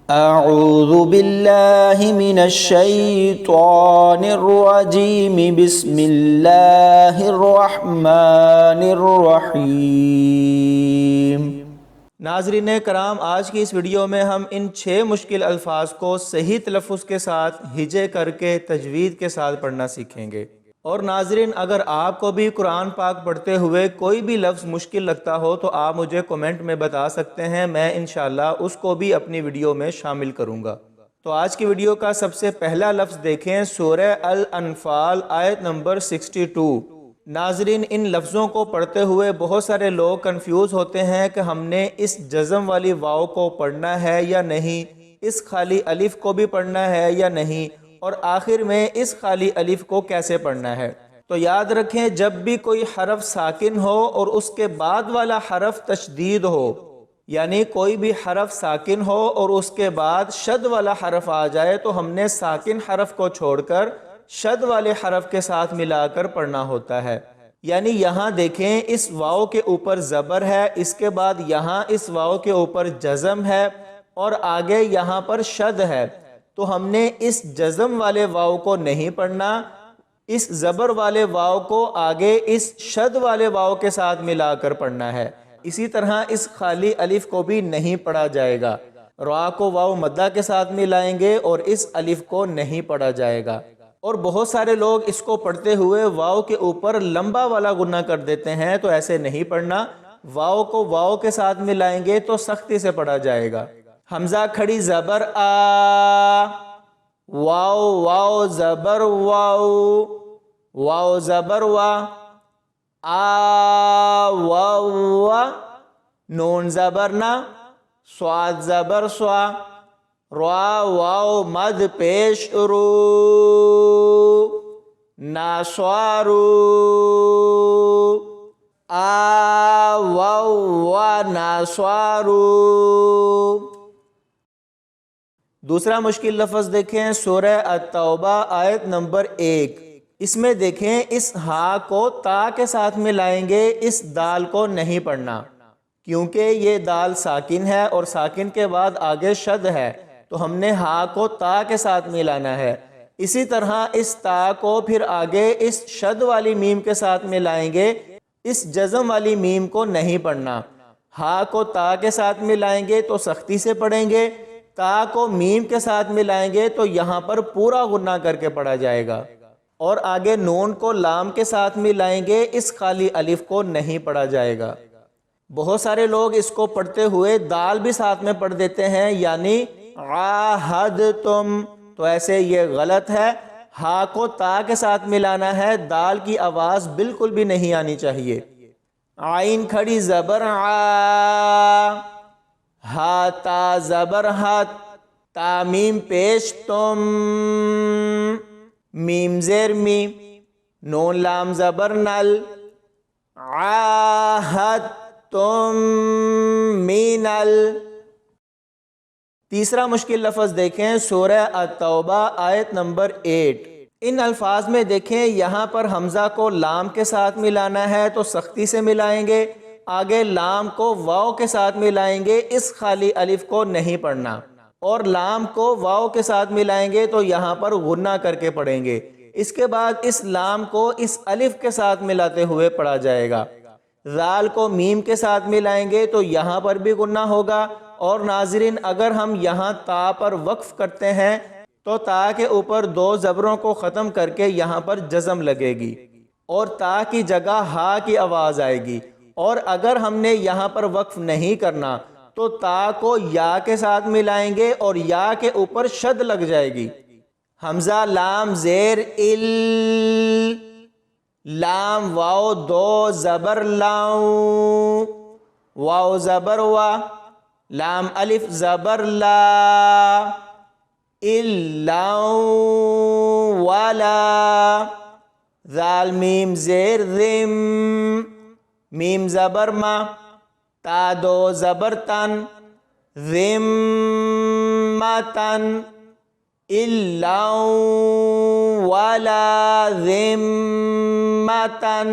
اعوذ باللہ من الشیطان الرجیم بسم اللہ الرحمن الرحیم۔ ناظرین کرام، آج کی اس ویڈیو میں ہم ان 6 مشکل الفاظ کو صحیح تلفظ کے ساتھ ہجے کر کے تجوید کے ساتھ پڑھنا سیکھیں گے۔ اور ناظرین، اگر آپ کو بھی قرآن پاک پڑھتے ہوئے کوئی بھی لفظ مشکل لگتا ہو تو آپ مجھے کومنٹ میں بتا سکتے ہیں، میں انشاءاللہ اس کو بھی اپنی ویڈیو میں شامل کروں گا۔ تو آج کی ویڈیو کا سب سے پہلا لفظ دیکھیں، سورہ الانفال آیت نمبر 62۔ ناظرین، ان لفظوں کو پڑھتے ہوئے بہت سارے لوگ کنفیوز ہوتے ہیں کہ ہم نے اس جزم والی واو کو پڑھنا ہے یا نہیں، اس خالی الف کو بھی پڑھنا ہے یا نہیں، اور آخر میں اس خالی الف کو کیسے پڑھنا ہے۔ تو یاد رکھیں، جب بھی کوئی حرف ساکن ہو اور اس کے بعد والا حرف تشدید ہو، یعنی کوئی بھی حرف ساکن ہو اور اس کے بعد شد والا حرف آ جائے، تو ہم نے ساکن حرف کو چھوڑ کر شد والے حرف کے ساتھ ملا کر پڑھنا ہوتا ہے۔ یعنی یہاں دیکھیں، اس واو کے اوپر زبر ہے، اس کے بعد یہاں اس واو کے اوپر جزم ہے اور آگے یہاں پر شد ہے، تو ہم نے اس جزم والے واو کو نہیں پڑھنا، اس زبر والے واو کو آگے اس شد والے واو کے ساتھ ملا کر پڑھنا ہے۔ اسی طرح اس خالی الف کو بھی نہیں پڑھا جائے گا، را کو واو مدہ کے ساتھ ملائیں گے اور اس الف کو نہیں پڑھا جائے گا۔ اور بہت سارے لوگ اس کو پڑھتے ہوئے واو کے اوپر لمبا والا غنہ کر دیتے ہیں، تو ایسے نہیں پڑھنا، واو کو واو کے ساتھ ملائیں گے تو سختی سے پڑھا جائے گا۔ حمزہ کھڑی زبر آ، واو واو زبر واو، واو زبر وا، آ واو وا، نون زبر نا، صاد زبر سوا، را واو مد پیش رو، ناسوارو، آ واو وا ناسوارو۔ دوسرا مشکل لفظ دیکھیں، سورہ التوبہ آیت نمبر 1۔ اس میں دیکھیں، اس ہا کو تا کے ساتھ ملائیں گے، اس دال کو نہیں پڑھنا، کیونکہ یہ دال ساکن ہے اور ساکن کے بعد آگے شد ہے، تو ہم نے ہا کو تا کے ساتھ ملانا ہے۔ اسی طرح اس تا کو پھر آگے اس شد والی میم کے ساتھ ملائیں گے، اس جزم والی میم کو نہیں پڑھنا۔ ہا کو تا کے ساتھ ملائیں گے تو سختی سے پڑھیں گے، تا کو میم کے ساتھ ملائیں گے تو یہاں پر پورا غنہ کر کے پڑھا جائے گا، اور آگے نون کو لام کے ساتھ ملائیں گے، اس خالی الف کو نہیں پڑھا جائے گا۔ بہت سارے لوگ اس کو پڑھتے ہوئے دال بھی ساتھ میں پڑھ دیتے ہیں، یعنی عاہدتم، تو ایسے یہ غلط ہے۔ ہا کو تا کے ساتھ ملانا ہے، دال کی آواز بالکل بھی نہیں آنی چاہیے۔ عین کھڑی زبر آ، ہا تا زبر ہات، تا میم پیش تم، میم زیر می، نون لام زبر نل، عاہد تم مینل۔ تیسرا مشکل لفظ دیکھیں، سورہ التوبہ آیت نمبر 8۔ ان الفاظ میں دیکھیں، یہاں پر حمزہ کو لام کے ساتھ ملانا ہے تو سختی سے ملائیں گے، آگے لام کو واو کے ساتھ ملائیں گے، اس خالی الف کو نہیں پڑھنا، اور لام کو واو کے ساتھ ملائیں گے تو یہاں پر غنہ کر کے پڑھیں گے۔ اس کے بعد اس لام کو اس الف کے ساتھ ملاتے ہوئے پڑھا جائے گا۔ ذال کو میم کے ساتھ ملائیں گے تو یہاں پر بھی غنہ ہوگا۔ اور ناظرین، اگر ہم یہاں تا پر وقف کرتے ہیں تو تا کے اوپر 2 زبروں کو ختم کر کے یہاں پر جزم لگے گی اور تا کی جگہ ہا کی آواز آئے گی، اور اگر ہم نے یہاں پر وقف نہیں کرنا تو تا کو یا کے ساتھ ملائیں گے اور یا کے اوپر شد لگ جائے گی۔ حمزہ لام زیر ال، لام واو 2 زبر لاؤں، واو زبر وا، لام الف زبر لا، الاؤں والا، ذال میم زیر ذم، میم زبر ما، تا 2 زبر تن، ذمتن، الاؤں والا ذمتن۔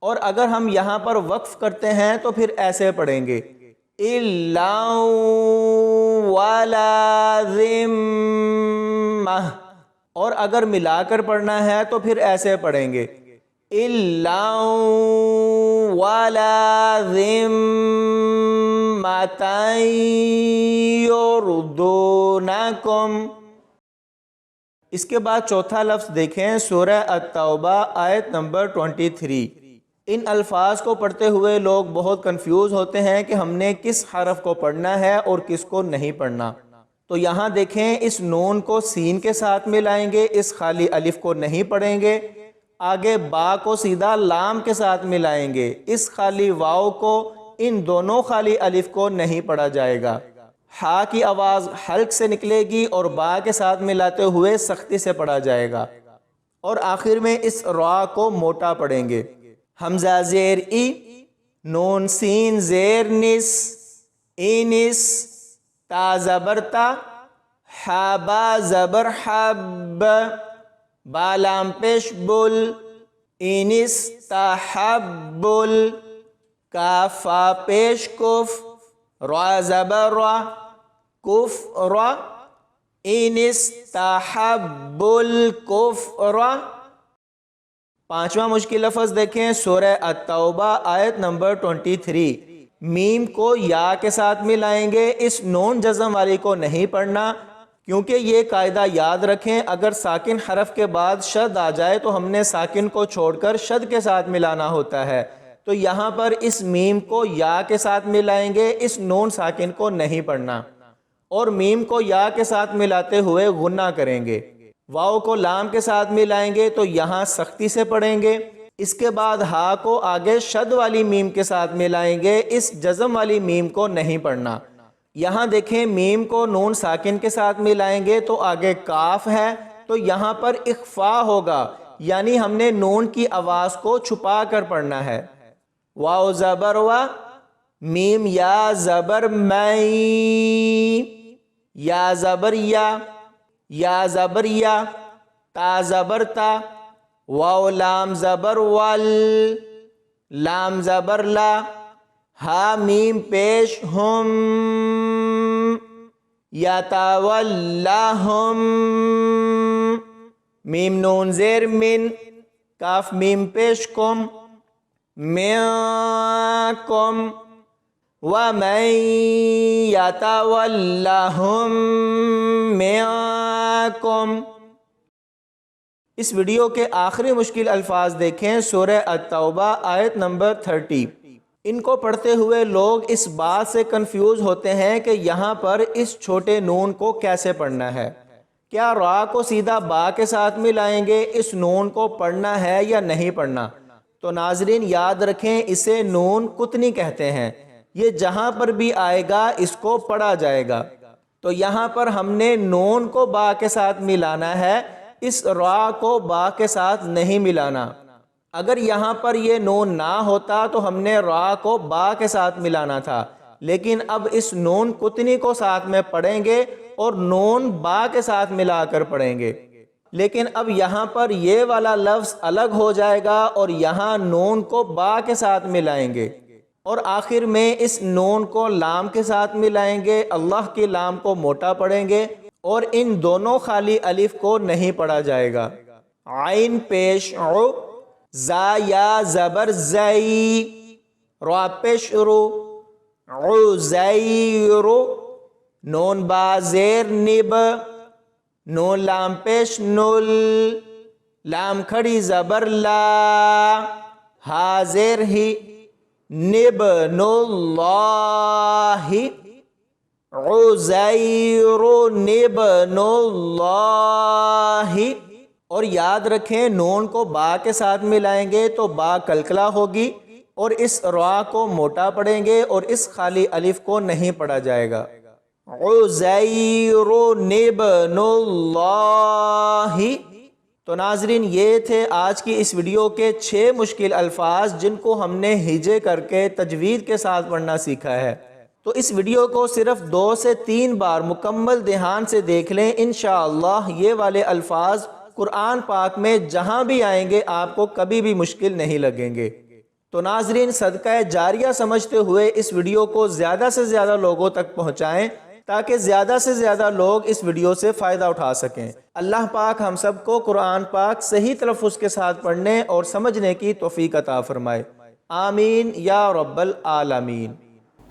اور اگر ہم یہاں پر وقف کرتے ہیں تو پھر ایسے پڑھیں گے، إلا ولازمہ، اور اگر ملا کر پڑھنا ہے تو پھر ایسے پڑھیں گے إلا ولازمة يرضونكم۔ اس کے بعد چوتھا لفظ دیکھیں، سورہ التوبہ آیت نمبر 23۔ ان الفاظ کو پڑھتے ہوئے لوگ بہت کنفیوز ہوتے ہیں کہ ہم نے کس حرف کو پڑھنا ہے اور کس کو نہیں پڑھنا۔ تو یہاں دیکھیں، اس نون کو سین کے ساتھ ملائیں گے، اس خالی الف کو نہیں پڑھیں گے۔ آگے با کو سیدھا لام کے ساتھ ملائیں گے، اس خالی واو کو ان دونوں خالی الف کو نہیں پڑھا جائے گا۔ ہا کی آواز حلق سے نکلے گی اور با کے ساتھ ملاتے ہوئے سختی سے پڑھا جائے گا۔ اور آخر میں اس را کو موٹا پڑھیں گے۔ حمزہ زیر ای، نون سین زیر نس، اینس، تا زبر تا، حا با زبر حب، با لام پیش بل، اینس تا حب بل، کاف فا پیش کف، را زبر را، کف را، اینس تا حب الکف را۔ پانچواں مشکل لفظ دیکھیں، سورہ التوبہ آیت نمبر 23۔ میم کو یا کے ساتھ ملائیں گے، اس نون جزم والی کو نہیں پڑھنا، کیونکہ یہ قاعدہ یاد رکھیں، اگر ساکن حرف کے بعد شد آ جائے تو ہم نے ساکن کو چھوڑ کر شد کے ساتھ ملانا ہوتا ہے۔ تو یہاں پر اس میم کو یا کے ساتھ ملائیں گے، اس نون ساکن کو نہیں پڑھنا، اور میم کو یا کے ساتھ ملاتے ہوئے غنہ کریں گے۔ واو کو لام کے ساتھ ملائیں گے تو یہاں سختی سے پڑھیں گے۔ اس کے بعد ہا کو آگے شد والی میم کے ساتھ ملائیں گے، اس جزم والی میم کو نہیں پڑھنا۔ یہاں دیکھیں، میم کو نون ساکن کے ساتھ ملائیں گے تو آگے کاف ہے، تو یہاں پر اخفا ہوگا، یعنی ہم نے نون کی آواز کو چھپا کر پڑھنا ہے۔ واو زبر وا، میم یا زبر میں، یا زبر یا، یا زبر یا، تا زبر تا، واو لام زبر وال، لام زبر لا، ہا میم پیش ہم، یا تولاہم، میم نون زیر من، کاف میم پیش کم، منکم، وَمَن يَتَوَلَّهُم مِّنكُمْ۔ اس ویڈیو کے آخری مشکل الفاظ دیکھیں، سورہ التوبہ آیت نمبر 30۔ ان کو پڑھتے ہوئے لوگ اس بات سے کنفیوز ہوتے ہیں کہ یہاں پر اس چھوٹے نون کو کیسے پڑھنا ہے۔ کیا را کو سیدھا با کے ساتھ ملائیں گے، اس نون کو پڑھنا ہے یا نہیں پڑھنا؟ تو ناظرین یاد رکھیں، اسے نون قطنی کہتے ہیں، یہ جہاں پر بھی آئے گا اس کو پڑھا جائے گا۔ تو یہاں پر ہم نے نون کو با کے ساتھ ملانا ہے، اس را کو با کے ساتھ نہیں ملانا۔ اگر یہاں پر یہ نون نہ ہوتا تو ہم نے را کو با کے ساتھ ملانا تھا، لیکن اب اس نون قطنی کو ساتھ میں پڑھیں گے اور نون با کے ساتھ ملا کر پڑھیں گے۔ لیکن اب یہاں پر یہ والا لفظ الگ ہو جائے گا اور یہاں نون کو با کے ساتھ ملائیں گے، اور آخر میں اس نون کو لام کے ساتھ ملائیں گے، اللہ کی لام کو موٹا پڑھیں گے، اور ان دونوں خالی الف کو نہیں پڑھا جائے گا۔ عین پیش عو، زا یا زبر زئی، را پیش رو، عزیر، نون با زیر نب، نون لام پیش نل، لام کھڑی زبر لا، ہا زیر ہی، نبن اللہ، عزیر نبن اللہ۔ اور یاد رکھیں، نون کو با کے ساتھ ملائیں گے تو با کلکلا ہوگی، اور اس را کو موٹا پڑھیں گے اور اس خالی الف کو نہیں پڑھا جائے گا۔ عزیر نبن اللہ۔ تو ناظرین، یہ تھے آج کی اس ویڈیو کے 6 مشکل الفاظ جن کو ہم نے ہجے کر کے تجوید کے ساتھ پڑھنا سیکھا ہے۔ تو اس ویڈیو کو صرف 2 سے 3 بار مکمل دھیان سے دیکھ لیں، انشاءاللہ یہ والے الفاظ قرآن پاک میں جہاں بھی آئیں گے آپ کو کبھی بھی مشکل نہیں لگیں گے۔ تو ناظرین صدقہ جاریہ سمجھتے ہوئے اس ویڈیو کو زیادہ سے زیادہ لوگوں تک پہنچائیں تاکہ زیادہ سے زیادہ لوگ اس ویڈیو سے فائدہ اٹھا سکیں۔ اللہ پاک ہم سب کو قرآن پاک صحیح تلفظ کے ساتھ پڑھنے اور سمجھنے کی توفیق عطا فرمائے، آمین یا رب العالمین۔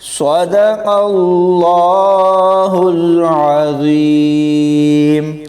صدق اللہ العظیم۔